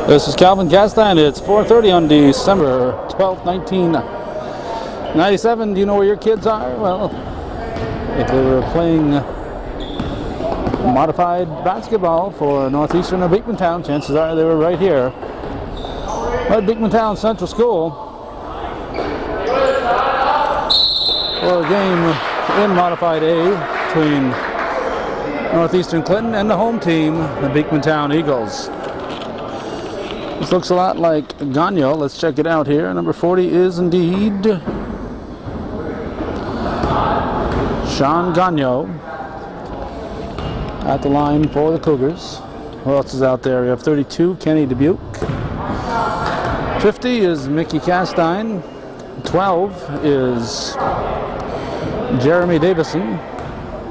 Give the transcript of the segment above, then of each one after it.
This is Calvin Castine. It's 4:30 on December 12th, 1997. Do you know where your kids are? Well, if they were playing modified basketball for Northeastern or Beekmantown, chances are they were right here. At Beekmantown Central School for a game in Modified A between Northeastern Clinton and the home team, the Beekmantown Eagles. This looks a lot like Gagno. Let's check it out here. Number 40 is indeed Sean Gagno at the line for the Cougars. Who else is out there? We have 32, Kenny Dubuque. 50 is Mickey Castine. 12 is Jeremy Davison.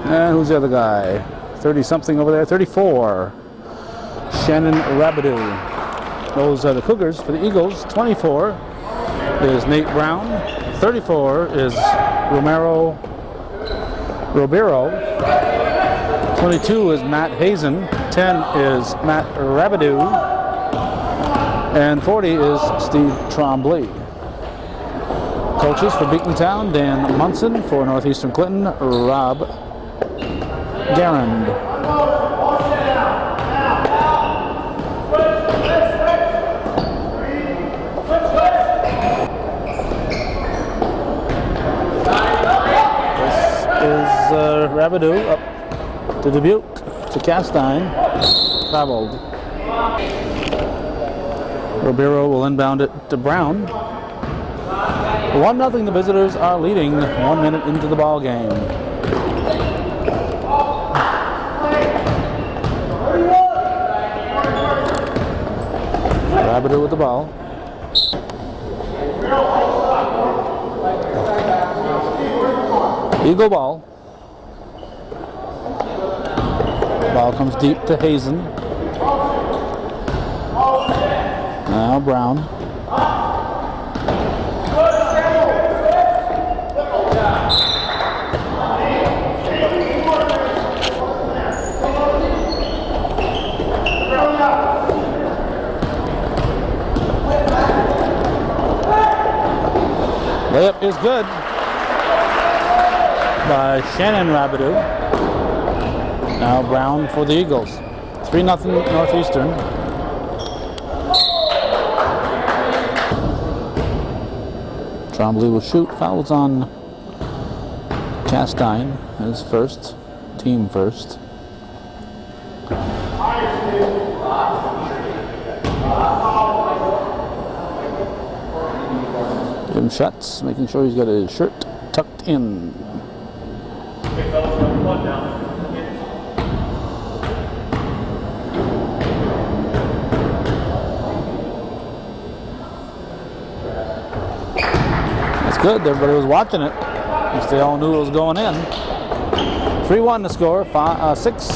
And who's the other guy? 30-something over there. 34, Shannon Rabideau. Those are the Cougars. For the Eagles, 24 is Nate Brown. 34 is Romero. 22 is Matt Hazen. 10 is Matt Rabideau. And 40 is Steve Trombley. Coaches for Beekmantown, Dan Munson. For Northeastern Clinton, Rob Garand. Rabideau up to Dubuque, to Castine, traveled. Ribeiro will inbound it to Brown. 1-0, the visitors are leading 1 minute into the ball game. Rabideau with the ball. Eagle ball. Ball comes deep to Hazen. Now Brown. Layup is good by Shannon Rabideau. Now Brown for the Eagles. 3-0 Northeastern. Trombley will shoot. Fouls on Castine, his first, team first. Jim Schatz making sure he's got his shirt tucked in. Good, everybody was watching it. At least they all knew it was going in. 3-1 to score. 6.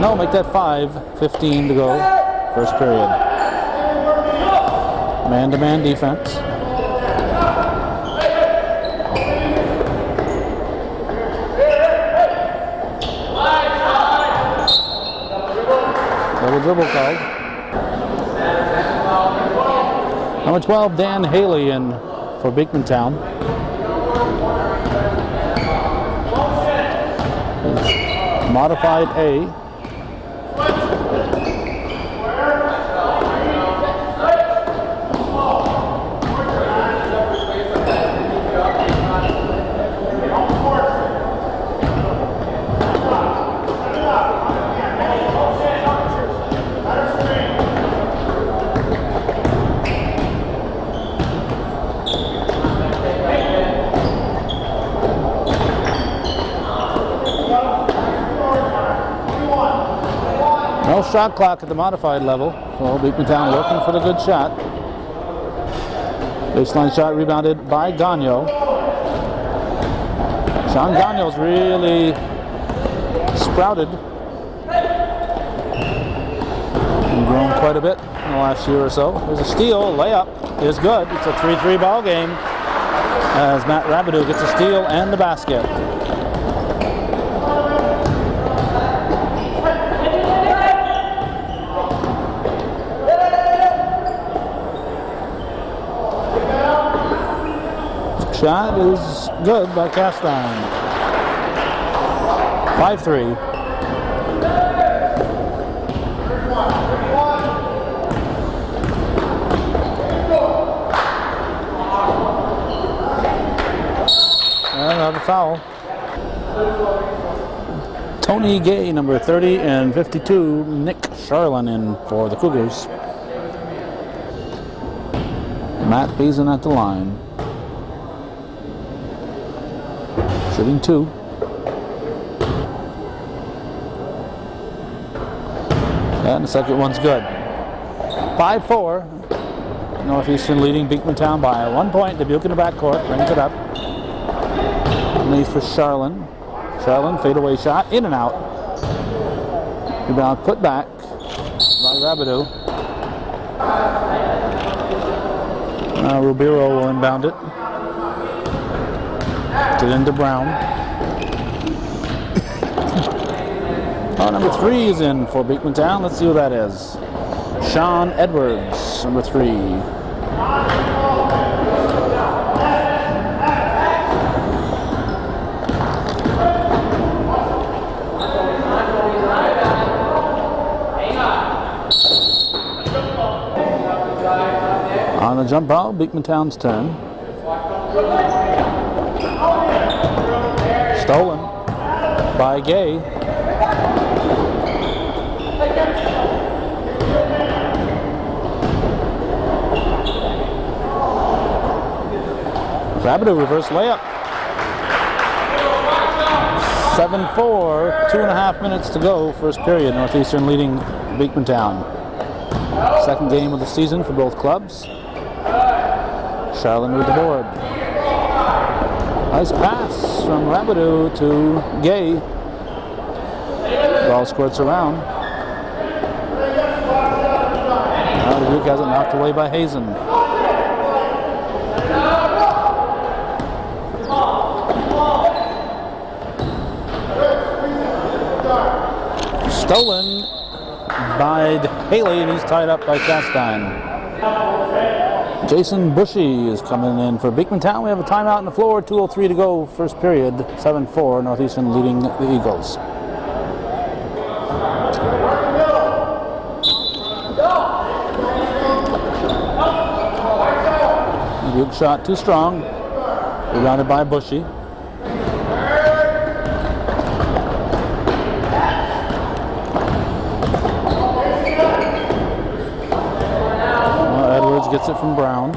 No, make that 5. 15 to go. First period. Man-to-man defense. Double dribble called. Number 12, Dan Haley in for Beekmantown. Modified A. No shot clock at the modified level, so Beekmantown looking for the good shot. Baseline shot rebounded by Gagno. Sean Gagno's really sprouted and grown quite a bit in the last year or so. There's a steal, layup is good. It's a 3-3 ball game as Matt Rabideau gets a steal and the basket. Shot is good by Castine. 5-3. Another foul. Tony Gay, number 30, and 52, Nick Charlin in for the Cougars. Matt Beason at the line. Shooting 2. And the second one's good. 5-4. Northeastern leading Beekmantown by 1 point. Dubuque in the backcourt brings it up. Underneath for Charlin. Charlin, fadeaway shot, in and out. Rebound put back by Rabideau. Rubiro will inbound it. Get into Brown. Number 3 is in for Beekmantown. Let's see who that is. Sean Edwards, number 3. On the jump ball, Beekmantown's turn. Stolen by Gay. Rabideau reverse layup. 7-4, 2.5 minutes to go, first period. Northeastern leading Beekmantown. Second game of the season for both clubs. Charlin with the board. Nice pass from Rabideau to Gay. Ball squirts around. Now Dubuque has it knocked away by Hazen. Stolen by Haley, and he's tied up by Castine. Jason Bushy is coming in for Beekmantown. We have a timeout on the floor, 2:03 to go, first period, 7-4, Northeastern leading the Eagles. Dubuque shot too strong, rebounded by Bushy. Gets it from Brown.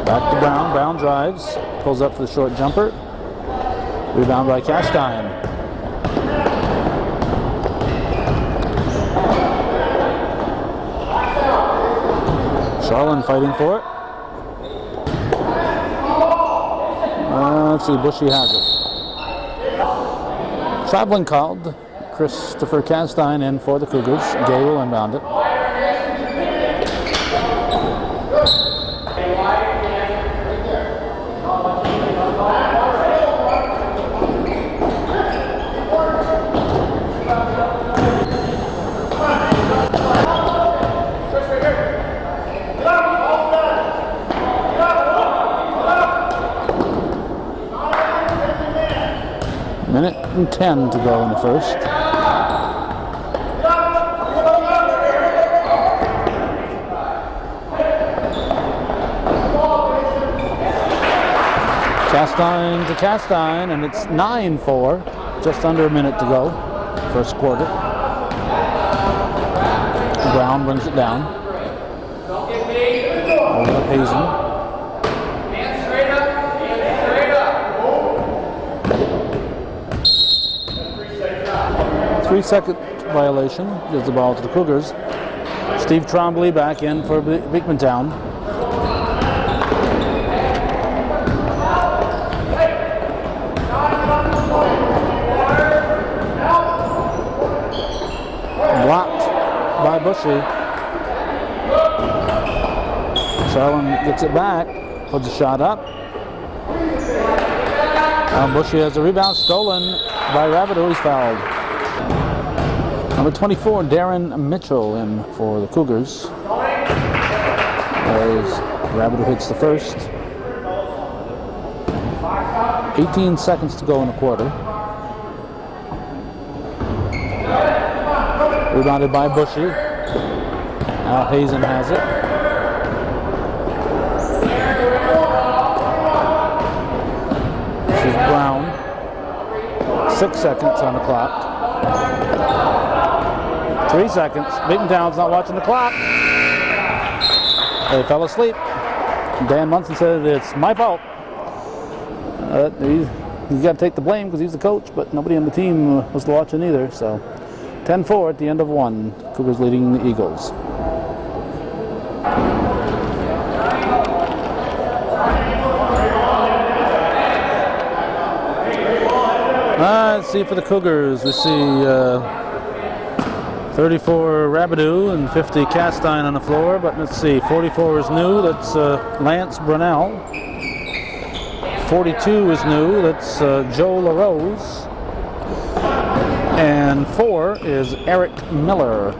Back to Brown. Brown drives. Pulls up for the short jumper. Rebound by Castine. Charlin fighting for it. Let's see. Bushy has it. Traveling called. Christopher Castine in for the Cougars. Gay will inbound it. Minute and 10 to go in the first. Castine to Castine, and it's 9-4. Just under a minute to go, first quarter. Brown brings it down. Over to Hazen. 3-second violation. Gives the ball to the Cougars. Steve Trombley back in for Beekmantown. Blocked by Bushy. Charlin gets it back, puts a shot up. Bushy has a rebound, stolen by Rabideau. He's fouled. Number 24, Darren Mitchell in for the Cougars. As Rabideau hits the first. 18 seconds to go in the quarter. Rebounded by Bushy. Now Hazen has it. This is Brown. 6 seconds on the clock. 3 seconds. Beekmantown's not watching the clock. They fell asleep. Dan Munson said it's my fault. He's got to take the blame because he's the coach, but nobody on the team was watching either. So 10-4 at the end of one. Cougars leading the Eagles. Let's see for the Cougars. We see 34 Rabideau and 50 Castine on the floor, but let's see, 44 is new, that's Lance Brunell. 42 is new, that's Joe LaRose. And 4 is Eric Miller.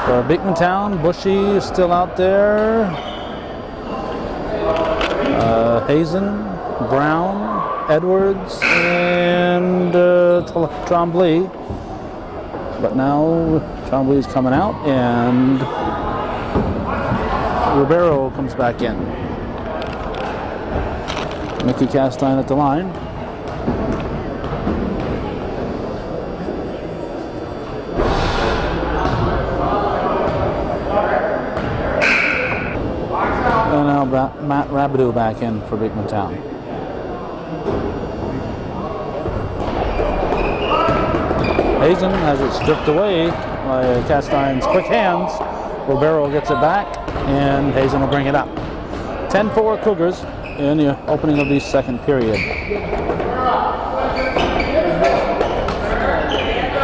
For Beekmantown, Bushy is still out there. Hazen, Brown, Edwards, and Tremblay. But now Tremblay is coming out, and Ribeiro comes back in. Mickey Castine at the line. And now Matt Rabideau back in for Beekmantown. Hazen has it stripped away by Castine's quick hands. Ribeiro gets it back, and Hazen will bring it up. 10-4 Cougars in the opening of the second period.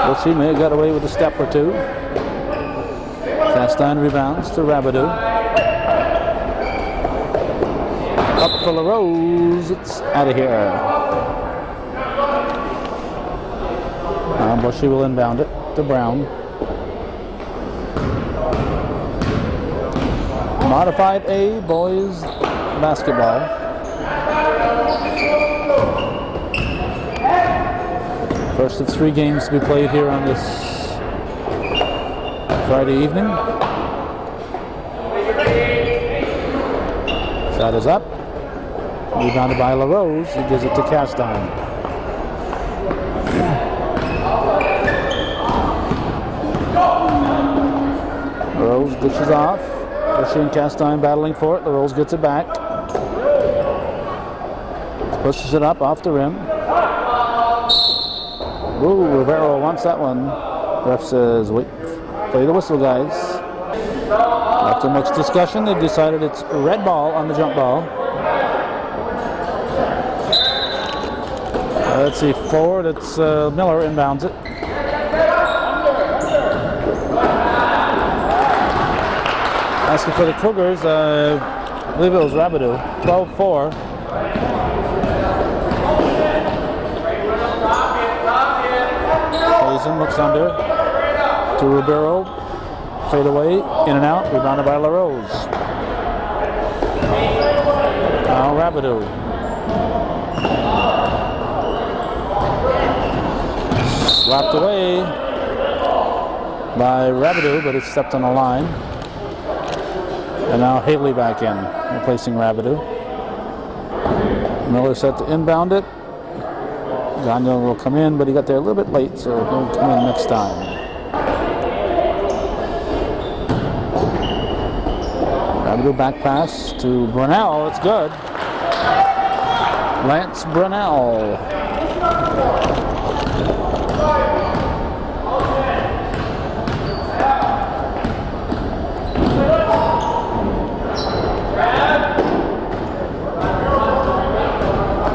Bushy may have got away with a step or two. Castine rebounds to Rabideau. Up for LaRose, it's out of here. Now Bushy will inbound it to Brown. Modified A boys basketball. First of 3 games to be played here on this Friday evening. Shot is up. Rebounded by LaRose. He gives it to Castine. LaRose dishes off. Bushy and Castine battling for it. LaRose gets it back. Pushes it up off the rim. Ooh, Rivero wants that one. Ref says, wait, play the whistle, guys. After much discussion, they decided it's red ball on the jump ball. Let's see, forward, it's Miller inbounds it. Asking for the Cougars, I believe it was Rabideau, 12-4. Hazen looks under to Ribeiro, fade away, in and out, rebounded by LaRose. Now Rabideau. Slapped away by Rabideau, but it's stepped on the line. And now Haley back in, replacing Rabideau. Miller set to inbound it. Gagnon will come in, but he got there a little bit late, so he'll come in next time. Rabideau back pass to Brunell, it's good. Lance Brunell.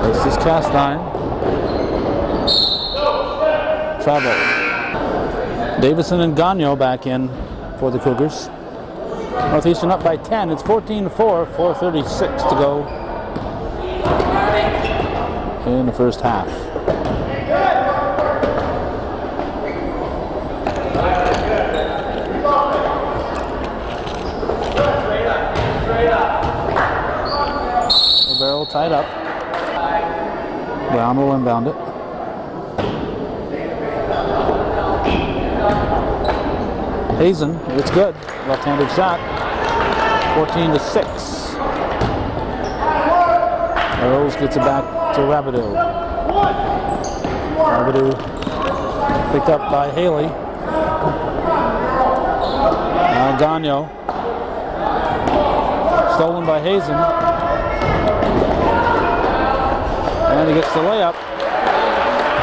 This is Castine. Travel. Davison and Gagnon back in for the Cougars. Northeastern up by 10. It's 14-4, 4:36 to go in the first half. Barrow tied up. Brown will inbound it. Hazen, it's good. Left-handed shot. 14-6. Rose gets it back to Rabideau. Rabideau picked up by Haley. Now Gagnon. Stolen by Hazen. And he gets the layup.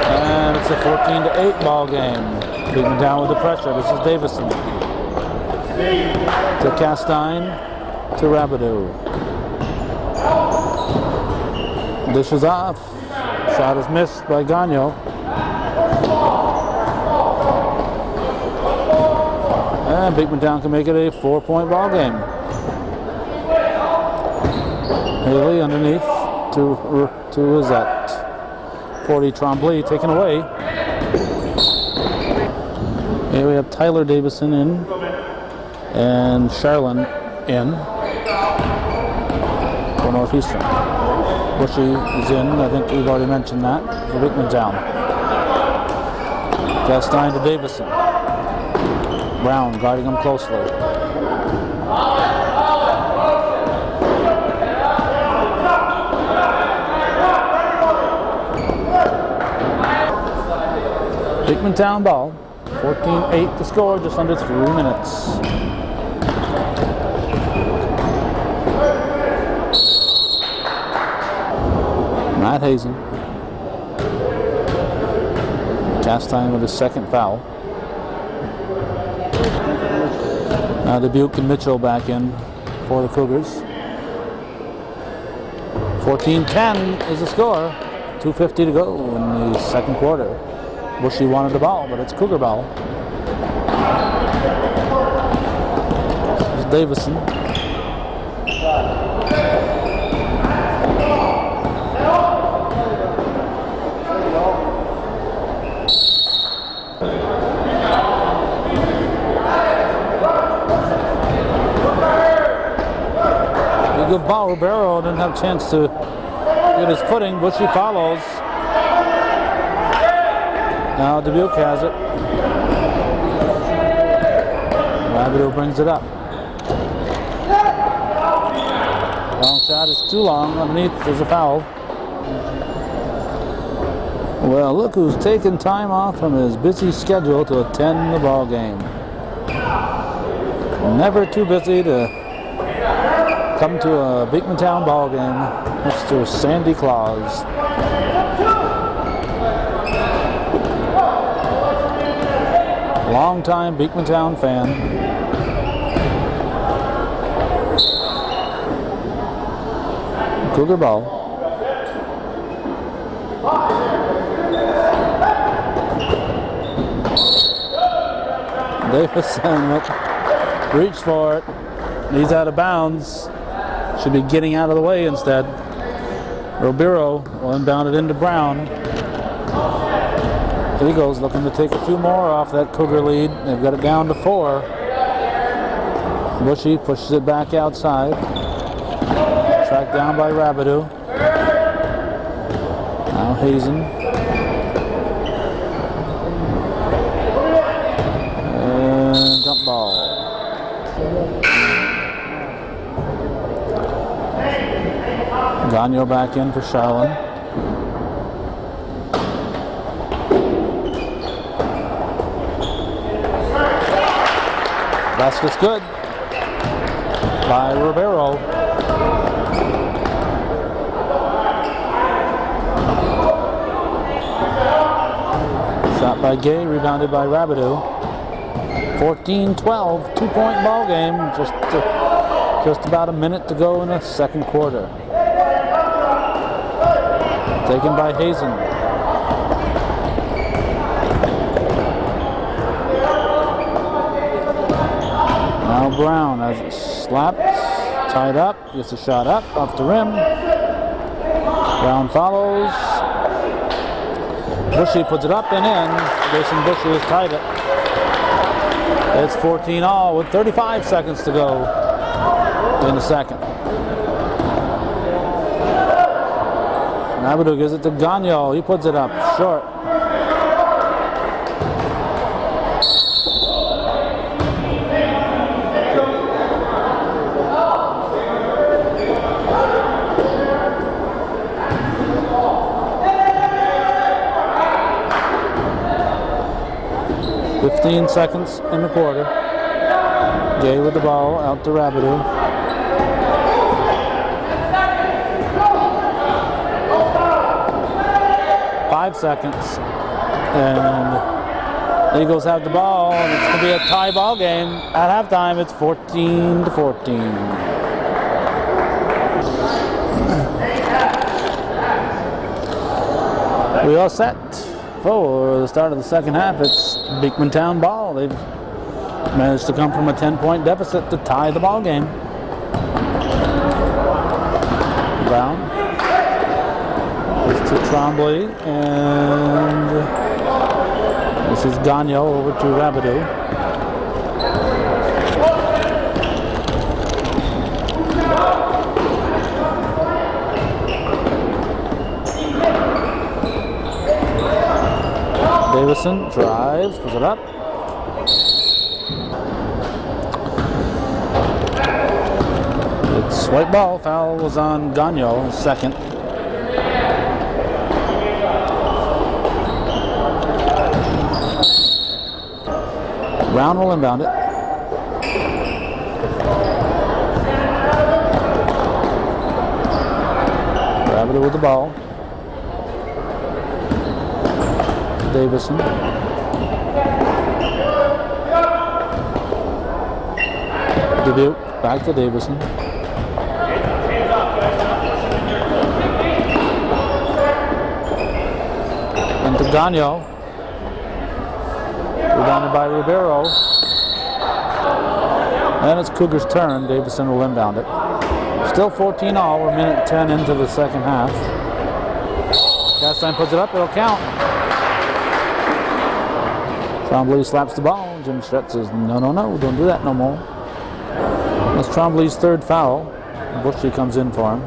And it's a 14-8 ball game. Beekmantown with the pressure. This is Davison. To Castine. To Rabideau. Dish is off. Shot is missed by Gagnon. And Beekmantown can make it a 4-point ball game. Haley underneath to who is that? 40 Tremblay taken away. Here we have Tyler Davison in and Charlin in for Northeastern. Bushy is in. I think we've already mentioned that for Beekmantown. Castine to Davison. Brown guarding him closely. Beekmantown ball. 14-8 to score, just under 3 minutes. Matt Hazen. Castine with his second foul. Now Dubuque and Mitchell back in for the Cougars. 14-10 is the score. 2:50 to go in the second quarter. Bushy wanted the ball, but it's Cougar ball. This is Davison. Good ball. Barrow didn't have a chance to get his footing. Bushy follows. Now Dubuque has it. Rabideau brings it up. Long shot is too long. Underneath there's a foul. Well, look who's taking time off from his busy schedule to attend the ball game. Never too busy to come to a Beekmantown ball game, Mr. Sandy Claus. Long-time Beekmantown fan. Cougar ball. Davison reached for it. He's out of bounds. Should be getting out of the way instead. Ribeiro will inbound it into Brown. Eagles looking to take a few more off that Cougar lead. They've got it down to 4. Bushy pushes it back outside. Tracked down by Rabideau. Now Hazen. And jump ball. Gagnon back in for Charlin. Basket's good by Ribeiro. Shot by Gay, rebounded by Rabideau. 14-12, 2-point ball game. Just about a minute to go in the second quarter. Taken by Hazen. Now Brown has it slapped, tied up, gets a shot up, off the rim. Brown follows. Bushy puts it up and in. Jason Bushy has tied it. It's 14-all with 35 seconds to go in the second. Rabideau gives it to Gagnon. He puts it up short. "15 seconds in the quarter. Gay with the ball, out to Rabideau. "5 seconds. And the Eagles have the ball, and it's going to be a tie ball game. At halftime, it's 14-14. We all set for the start of the second half. It's Beekmantown ball. They've managed to come from a 10-point deficit to tie the ball game. Brown to Tremblay, and this is Gagnon over to Rabideau. Davison drives, puts it up. It's white ball. Foul was on Gagnon, second. Brown will inbound it. Rabideau with the ball. Davison. Dubuque, back to Davison. And to Gagnon. Rebounded by Ribeiro. And it's Cougars' turn. Davison will inbound it. Still 14-all. We're minute 10 into the second half. Castine puts it up. It'll count. Tremblay slaps the ball. Jim Stretz says, no, don't do that no more. That's Tremblay's third foul. Bushy comes in for him.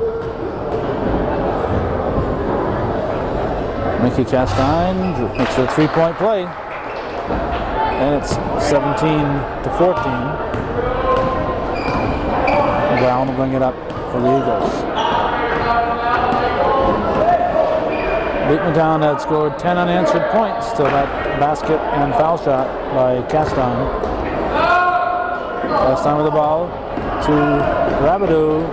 Mickey Castine makes a three-point play. And it's 17-14. Brown will bring it up for the Eagles. Beekmantown had scored 10 unanswered points to that basket and foul shot by Castine. Castine with the ball to Rabideau.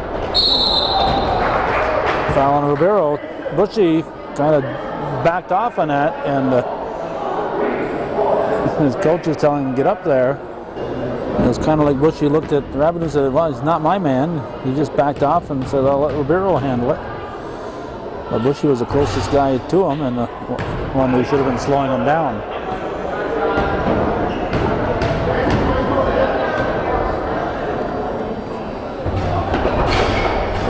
Foul on Ribeiro. Bushy kind of backed off on that, and his coach was telling him to get up there. It was kind of like Bushy looked at Rabideau and said, well, he's not my man. He just backed off and said, I'll let Ribeiro handle it. But Bushy was the closest guy to him, and the one who should have been slowing him down.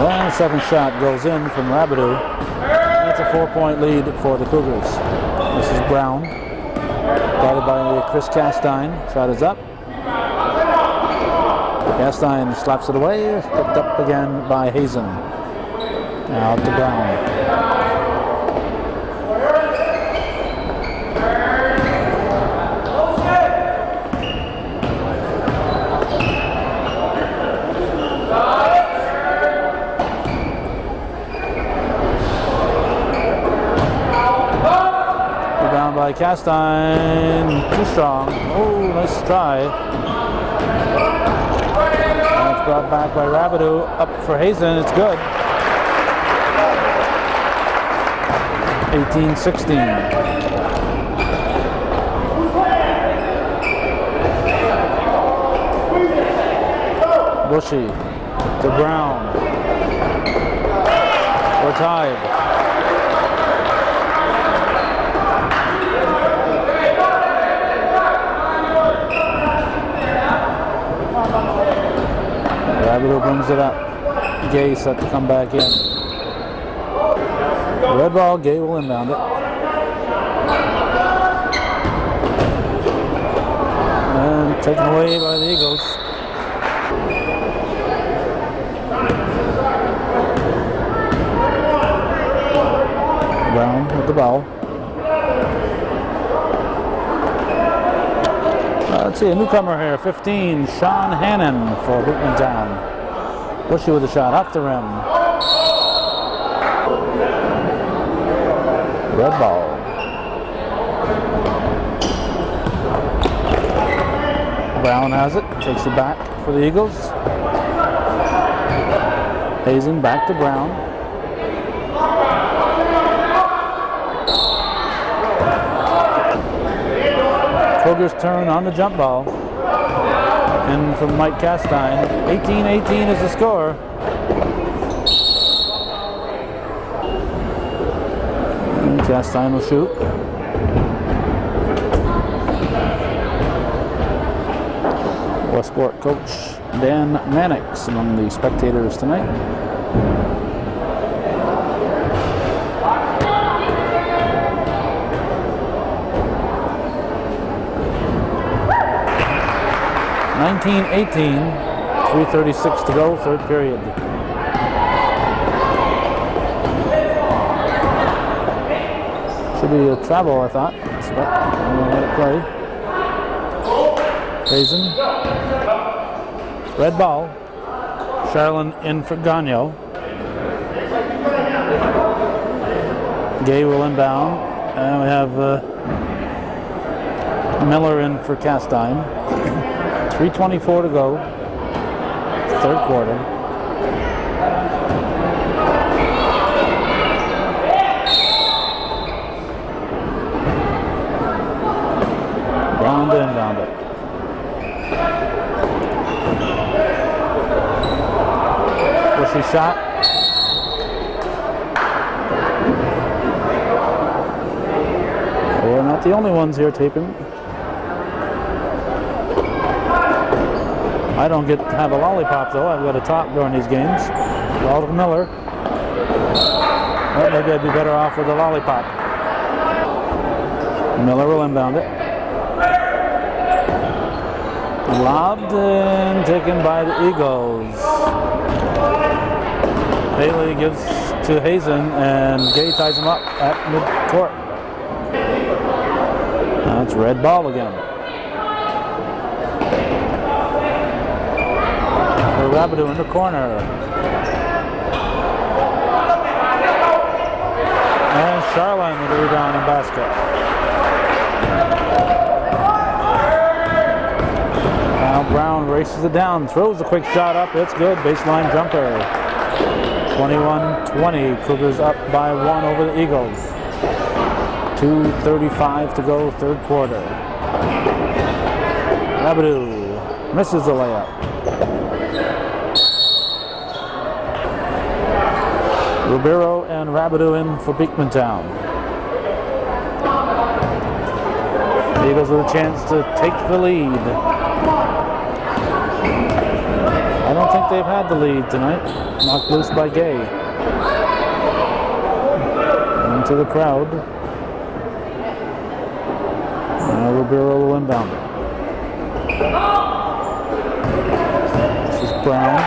And the second shot goes in from Rabideau. That's a 4-point lead for the Cougars. This is Brown, guarded by Chris Castine. Shot is up. Castine slaps it away, picked up again by Hazen. Now out to Brown. Rebound by Castine, too strong. Oh, nice try. That's brought back by Rabideau, up for Hazen, it's good. 18-16. Bushy to Brown. We're tied. Rabideau brings it up. Gay set to come back in. Red ball, Gay will inbound it. And taken away by the Eagles. Brown with the ball. Let's see, a newcomer here, 15, Sean Hannon for Beekmantown. Bushy with a shot off the rim. Red ball. Brown has it, takes it back for the Eagles. Hazen back to Brown. Cougars turn on the jump ball. In from Mike Castine. 18-18 is the score. And Castine will shoot. Westport coach Dan Mannix among the spectators tonight. (19-18), 3:36 to go, third period. Should be a travel, I thought, but I'm going to let it play. Hazen. Red ball. Charlin in for Gagno. Gay will inbound. And we have Miller in for Castine. 3:24 to go. Third quarter. Brown to inbound it. Bushy shot. We're not the only ones here taping. I don't get to have a lollipop though. I've got to talk during these games. Ball to Miller. Well, maybe I'd be better off with a lollipop. Miller will inbound it. Lobbed and taken by the Eagles. Bailey gives to Hazen and Gay ties him up at midcourt. Now it's red ball again. For Rabideau in the corner. And Charlin with the rebound and basket. Now Brown races it down, throws a quick shot up, it's good, baseline jumper. 21-20, Cougars up by 1 over the Eagles. 2:35 to go, third quarter. Rabideau misses the layup. Ribeiro and Rabideau in for Beekmantown. The Eagles with a chance to take the lead. I don't think they've had the lead tonight. Knocked loose by Gay. Into the crowd. Now Ribeiro will inbound it. This is Brown.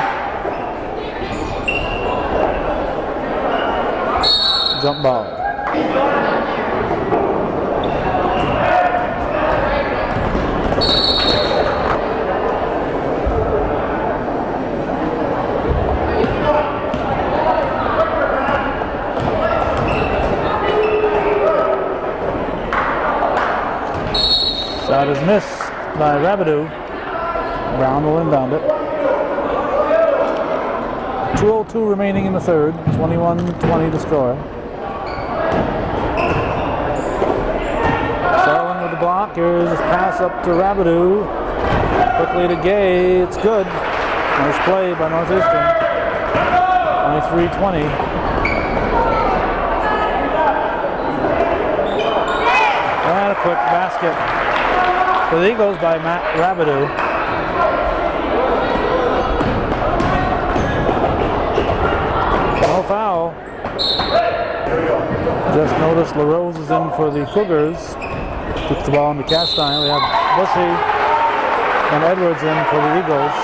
Jump ball. Shot is missed by Rabideau. Brown will inbound it. 2:02 remaining in the third. 21-20 to score. Charlin with the block. Here's his pass up to Rabideau. Quickly to Gay. It's good. Nice play by Northeastern. 23-20. And a quick basket for the Eagles by Matt Rabideau. No foul. Just noticed LaRose is in for the Cougars. Puts the ball into Castine. We have Bushy and Edwards in for the Eagles.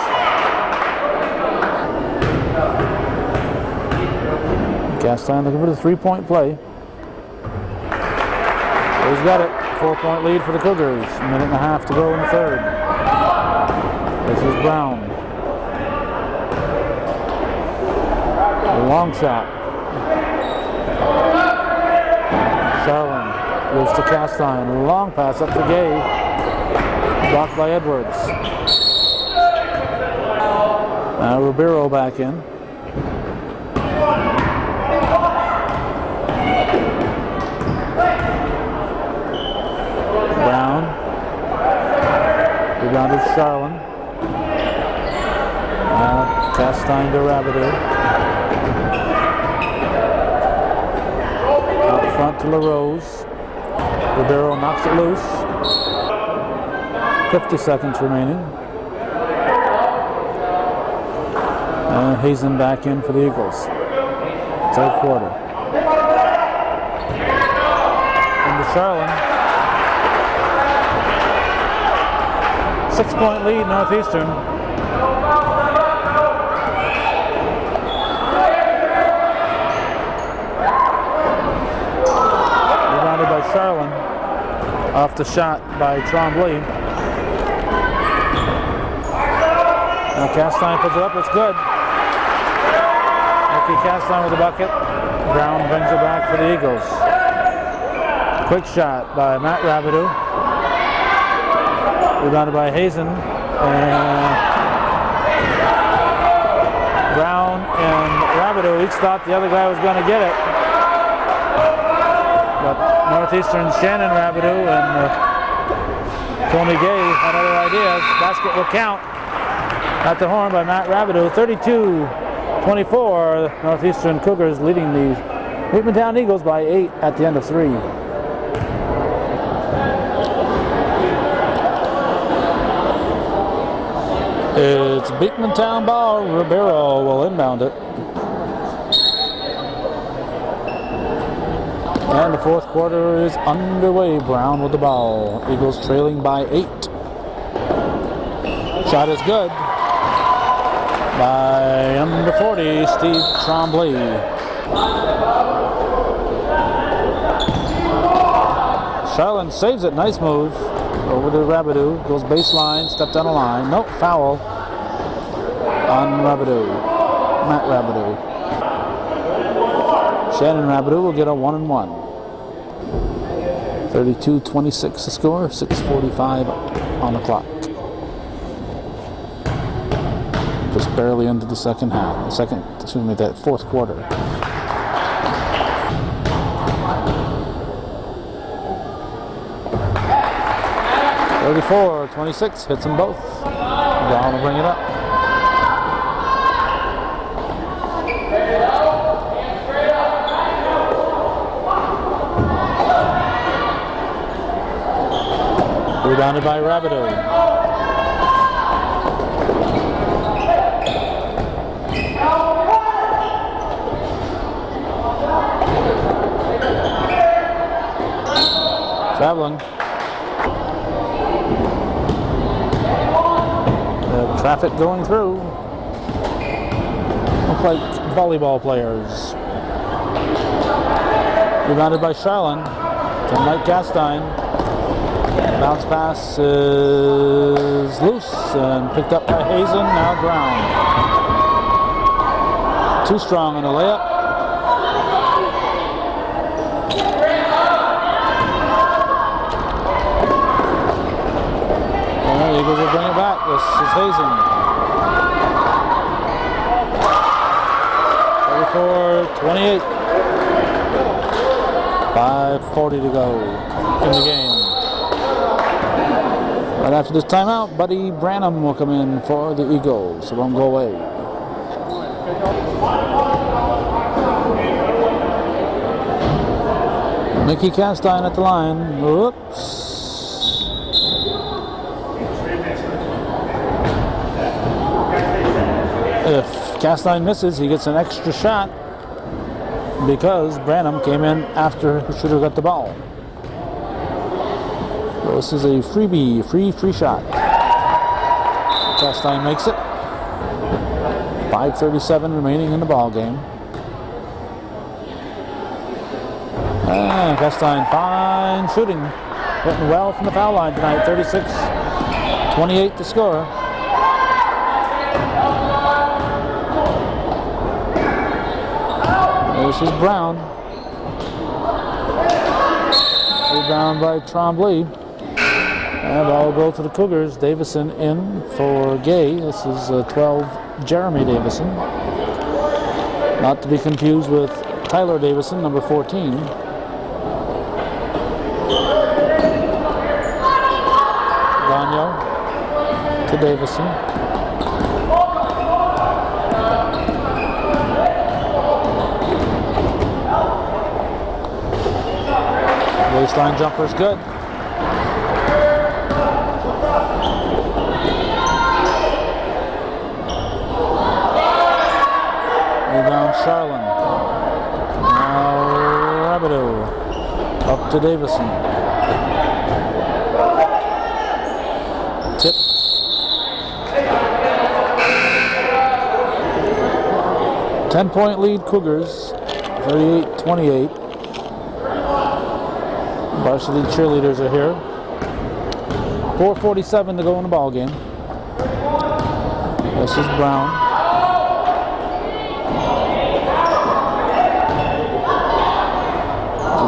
Castine looking for the three-point play. He's got it. 4-point lead for the Cougars. A minute and a half to go in the third. This is Brown. A long shot. Charlin goes to Castine. Long pass up to Gay. Blocked by Edwards. Now Ribeiro back in. Brown. Rebounded Charlin. Now Castine to Rabideau. Out front to LaRose. Ribeiro knocks it loose. 50 seconds remaining. And Hazen back in for the Eagles. Third quarter. Into Charlin. 6-point lead, Northeastern. Rebounded by Charlin. Off the shot by Tremblay. Now Castine puts it up, it's good. Nicky Castine with the bucket. Brown brings it back for the Eagles. Quick shot by Matt Rabideau. Rebounded by Hazen. Brown and Rabideau each thought the other guy was going to get it. But Northeastern's Shannon Rabideau and Tony Gay had other ideas. Basket will count. At the horn by Matt Rabideau. 32-24. Northeastern Cougars leading the Beekmantown Eagles by 8 at the end of 3. It's Beekmantown ball. Ribeiro will inbound it. And the fourth quarter is underway. Brown with the ball. Eagles trailing by 8. Shot is good. By number 40, Steve Tremblay. Charlin saves it. Nice move. Over to Rabideau. Goes baseline. Stepped on a line. Nope. Foul on Rabideau. Matt Rabideau. Shannon Rabideau will get a 1-and-1. 32-26 the score. 6:45 on the clock. Just barely into the second half. That fourth quarter. (34-26) hits them both. Brown will bring it up. Rebounded by Rabideau. Traveling. Traffic going through. Look like volleyball players. Rebounded by Charlin to Mike Castine. Bounce pass is loose and picked up by Hazen. Now Brown. Too strong on the layup. The Eagles will bring it back. This is Hazen. 34-28. 5:40 to go in the game. Right after this timeout, Buddy Branham will come in for the Eagles. So won't go away. Nicky Castine at the line. Whoops. If Castine misses, he gets an extra shot because Branham came in after the shooter got the ball. So this is a freebie, free shot. Castine makes it. 5:37 remaining in the ball game. And Castine, fine shooting. Hitting well from the foul line tonight. 36-28 to score. This is Brown. Rebound by Tremblay. And ball will go to the Cougars. Davison in for Gay. This is 12, Jeremy Davison. Not to be confused with Tyler Davison, number 14. Gagno to Davison. Baseline jumper's good. Rebound Charlin. Now Rabideau. Up to Davison. Tip. Ten-point lead Cougars. 38-28. Varsity cheerleaders are here. 4:47 to go in the ball game. This is Brown.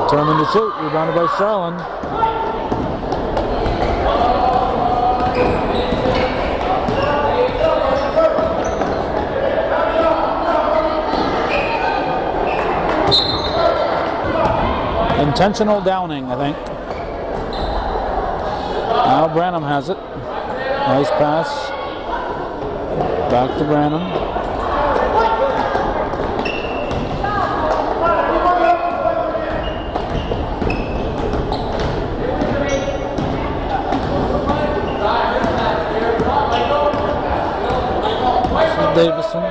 Determined to shoot. Rebounded by Charlin. Intentional downing, I think. Now Branham has it. Nice pass. Back to Branham. Davison.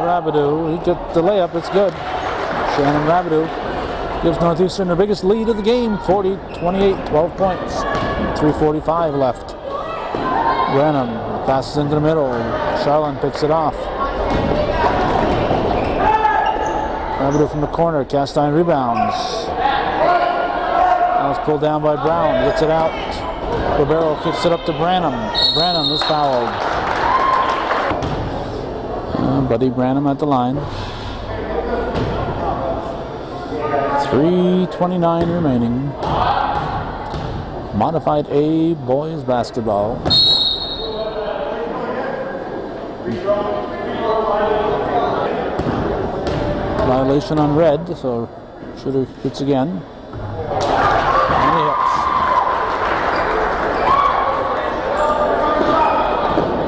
Rabideau. He got the layup. It's good. Shannon Rabideau gives Northeastern their biggest lead of the game, 40-28, 12 points, 3:45 left. Branham passes into the middle. Charlin picks it off. Rabideau from the corner. Castine rebounds. Now it's pulled down by Brown. Gets it out. Ribeiro kicks it up to Branham. Branham is fouled. Buddy Branham at the line. 3:29 remaining. Modified A boys basketball. Violation on red, so shooter hits again. And he hits.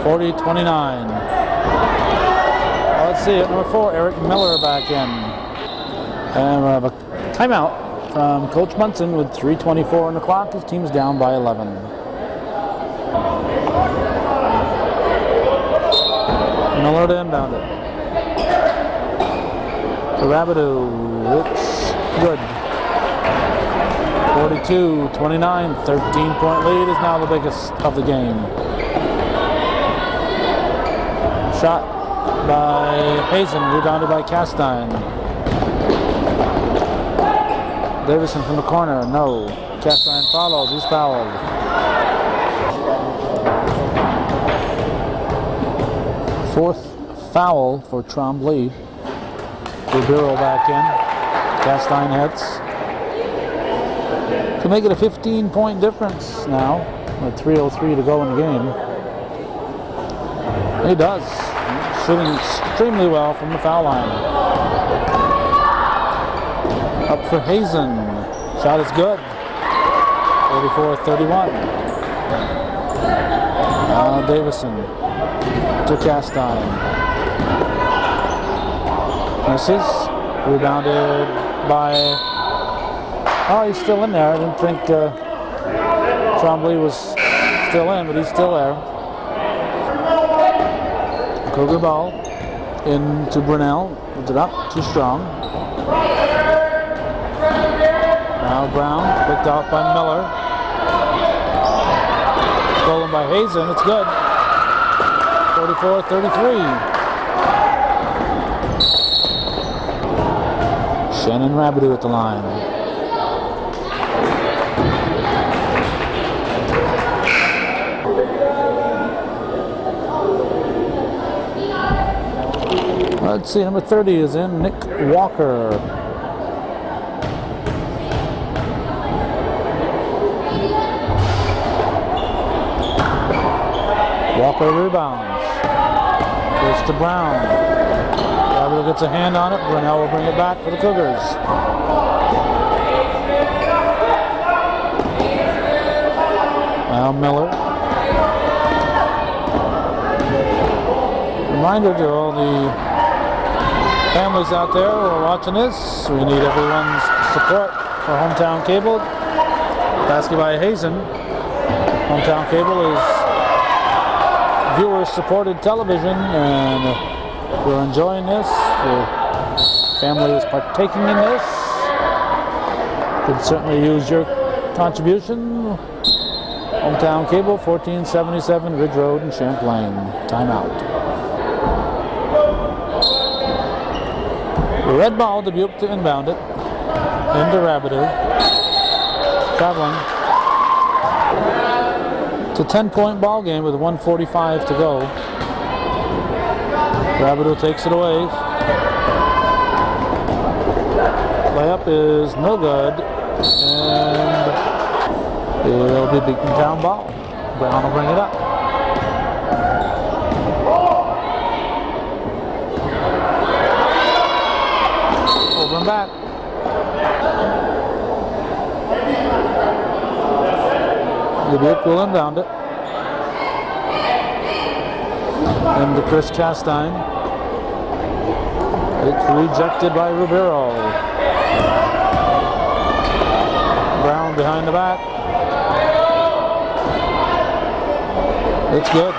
40-29. Let's see it. Number 4, Eric Miller back in. And we have a timeout from Coach Munson with 3:24 on the clock. His team's down by 11. Miller to inbound it. To Rabideau. It's good. 42-29. 13-point lead is now the biggest of the game. Shot by Hazen, rebounded by Castine. Davison from the corner, no. Castine follows, he's fouled. Fourth foul for Tremblay. Ribeiro back in. Castine hits. To make it a 15-point difference now, with 3:03 to go in the game. He does. Shooting extremely well from the foul line. Up for Hazen. Shot is good. 44-31. Davison to Castine. Misses. Rebounded by... Oh, he's still in there. I didn't think Tremblay was still in, but he's still there. Cougar ball into Brunel. Puts it up. Too strong. Now Brown, picked off by Miller. Stolen by Hazen, it's good. 44-33. Shannon Rabideau at the line. Let's see, number 30 is in, Nick Walker. Walker rebounds. Goes to Brown. Rabideau gets a hand on it. Brunel will bring it back for the Cougars. Now Miller. Reminder to all the families out there who are watching this, we need everyone's support for Hometown Cable. Basket by Hazen. Hometown Cable is viewer-supported television, and we're enjoying this. Your family is partaking in this. Could certainly use your contribution. Hometown Cable, 1477 Ridge Road in Champlain. Timeout. Red ball, Dubuque to inbound it. Into Rabideau. Traveling. It's a 10-point ball game with 1:45 to go. Rabideau takes it away. Layup is no good. And it'll be Beekmantown ball. Brown will bring it up. Over and back. Dubuque will inbound it. Into Chris Castine. It's rejected by Ribeiro. Brown behind the back. It's good.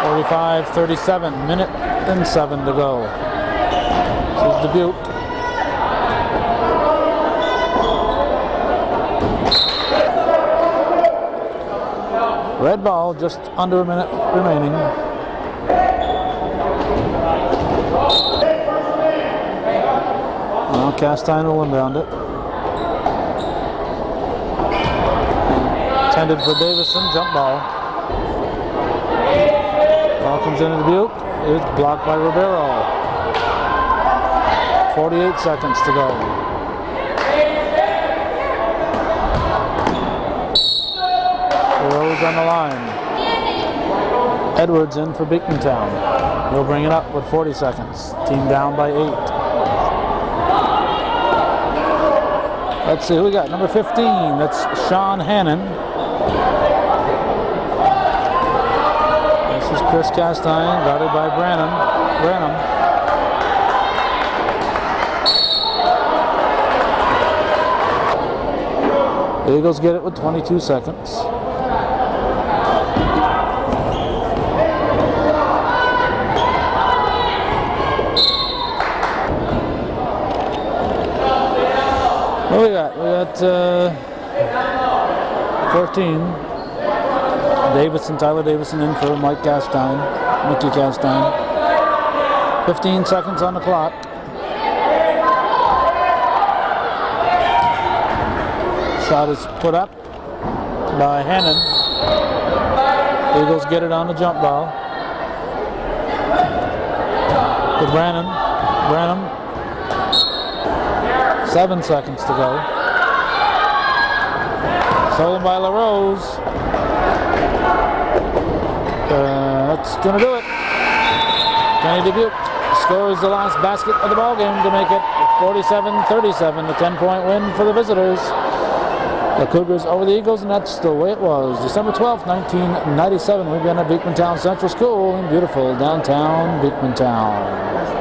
45-37, minute and 7 to go. This is Dubuque. Red ball, just under a minute remaining. Well, Castine will inbound it. Intended for Davison, jump ball. Ball comes into Dubuque. It's blocked by Ribeiro. 48 seconds to go. Rose on the line. Edwards in for Beekmantown. He'll bring it up with 40 seconds. Team down by 8. Let's see who we got. Number 15. That's Sean Hannon. This is Chris Castine, guarded by Branham. The Eagles get it with 22 seconds. What we got? We got 14. Tyler Davison in for Mickey Castine. 15 seconds on the clock. Shot is put up by Hannon. Eagles get it on the jump ball. To Branham. 7 seconds to go. Stolen by LaRose. That's gonna do it. Kenny Dubuque scores the last basket of the ball game to make it 47-37, a 10-point win for the visitors. The Cougars over the Eagles, and that's the way it was. December 12th, 1997, we've been at Beekmantown Central School in beautiful downtown Beekmantown.